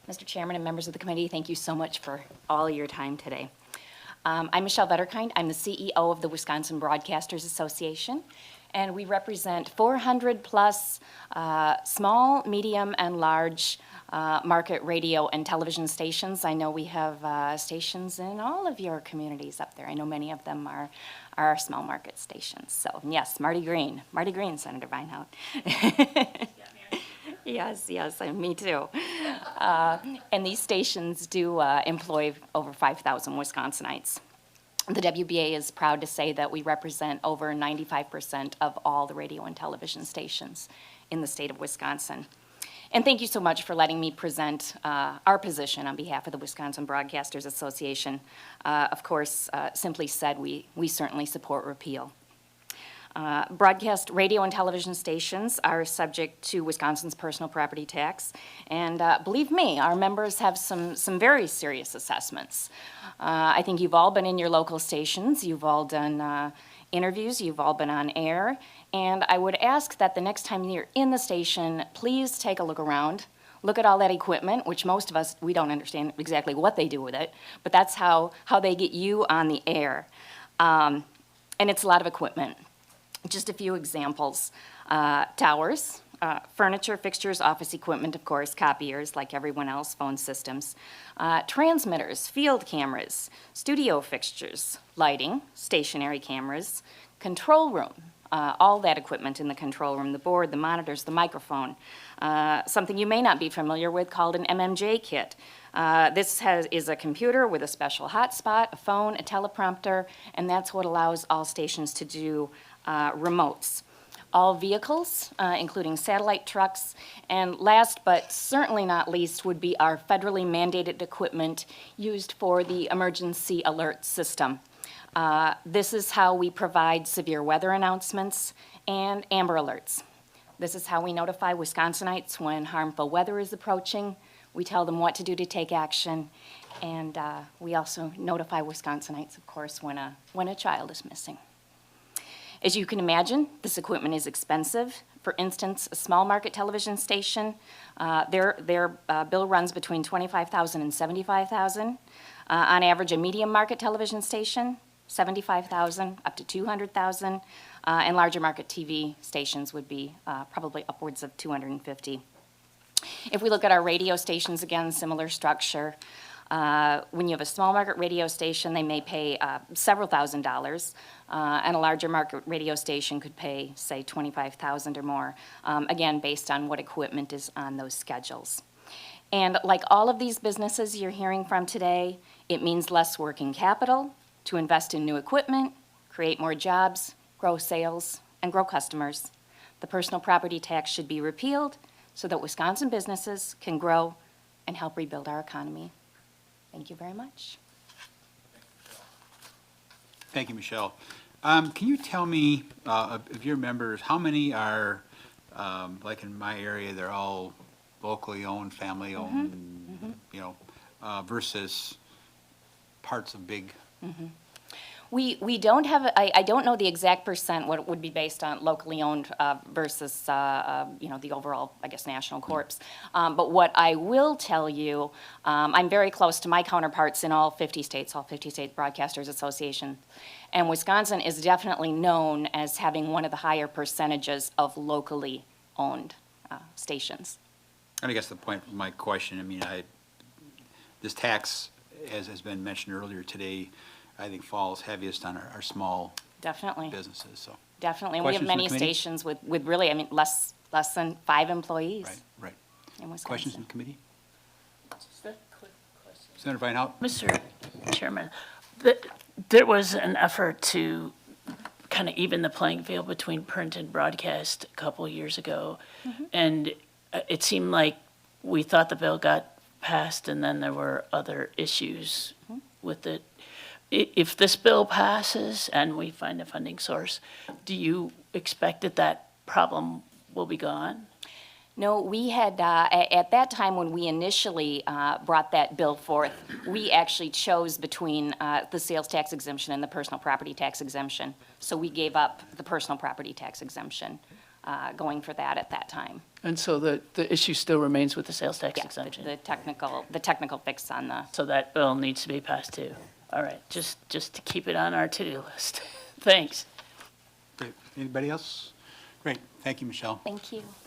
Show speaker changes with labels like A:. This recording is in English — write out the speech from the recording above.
A: Mr. Chairman and members of the committee, thank you so much for all your time today. I'm Michelle Vetterkind. I'm the CEO of the Wisconsin Broadcasters Association, and we represent 400 plus small, medium, and large market radio and television stations. I know we have stations in all of your communities up there. I know many of them are small market stations. So yes, Marty Green, Senator Vinehout. Yes, me too. And these stations do employ over 5,000 Wisconsinites. The WBA is proud to say that we represent over 95% of all the radio and television stations in the state of Wisconsin. And thank you so much for letting me present our position on behalf of the Wisconsin Broadcasters Association. Of course, simply said, we certainly support repeal. Broadcast radio and television stations are subject to Wisconsin's personal property tax, and believe me, our members have some very serious assessments. I think you've all been in your local stations, you've all done interviews, you've all been on air, and I would ask that the next time you're in the station, please take a look around. Look at all that equipment, which most of us, we don't understand exactly what they do with it, but that's how they get you on the air. And it's a lot of equipment. Just a few examples. Towers, furniture, fixtures, office equipment, of course, copiers like everyone else, phone systems, transmitters, field cameras, studio fixtures, lighting, stationary cameras, control room, all that equipment in the control room, the board, the monitors, the microphone, something you may not be familiar with called an MMJ kit. This is a computer with a special hotspot, a phone, a teleprompter, and that's what allows all stations to do remotes. All vehicles, including satellite trucks, and last but certainly not least would be our federally mandated equipment used for the emergency alert system. This is how we provide severe weather announcements and Amber Alerts. This is how we notify Wisconsinites when harmful weather is approaching. We tell them what to do to take action, and we also notify Wisconsinites, of course, when a child is missing. As you can imagine, this equipment is expensive. For instance, a small market television station, their bill runs between $25,000 and $75,000. On average, a medium market television station, $75,000 up to $200,000, and larger market TV stations would be probably upwards of $250,000. If we look at our radio stations, again, similar structure. When you have a small market radio station, they may pay several $1,000s, and a larger market radio station could pay, say, $25,000 or more, again, based on what equipment is on those schedules. And like all of these businesses you're hearing from today, it means less working capital to invest in new equipment, create more jobs, grow sales, and grow customers. The personal property tax should be repealed so that Wisconsin businesses can grow and help rebuild our economy. Thank you very much.
B: Thank you, Michelle. Can you tell me, of your members, how many are, like in my area, they're all locally owned, family owned, you know, versus parts of big?
A: We don't have, I don't know the exact percent, what it would be based on locally owned versus, you know, the overall, I guess, national corps. But what I will tell you, I'm very close to my counterparts in all 50 states Broadcasters Association. And Wisconsin is definitely known as having one of the higher percentages of locally owned stations.
B: And I guess the point of my question, I mean, this tax, as has been mentioned earlier today, I think falls heaviest on our small businesses. So
A: definitely, and we have many stations with really, I mean, less than 5 employees.
B: Right.
A: In Wisconsin.
B: Questions from the committee?
C: Just a quick question.
B: Senator Vinehout.
C: Mr. Chairman, there was an effort to kind of even the playing field between print and broadcast a couple of years ago, and it seemed like we thought the bill got passed, and then there were other issues with it. If this bill passes and we find a funding source, do you expect that problem will be gone?
A: No, we had, at that time when we initially brought that bill forth, we actually chose between the sales tax exemption and the personal property tax exemption. So we gave up the personal property tax exemption going for that at that time.
C: And so the issue still remains with the sales tax
A: Yeah,
C: exemption?
A: the technical fix on the,
C: So that bill needs to be passed too? All right, just to keep it on our to-do list. Thanks.
B: Great. Anybody else? Great. Thank you, Michelle.
A: thank you.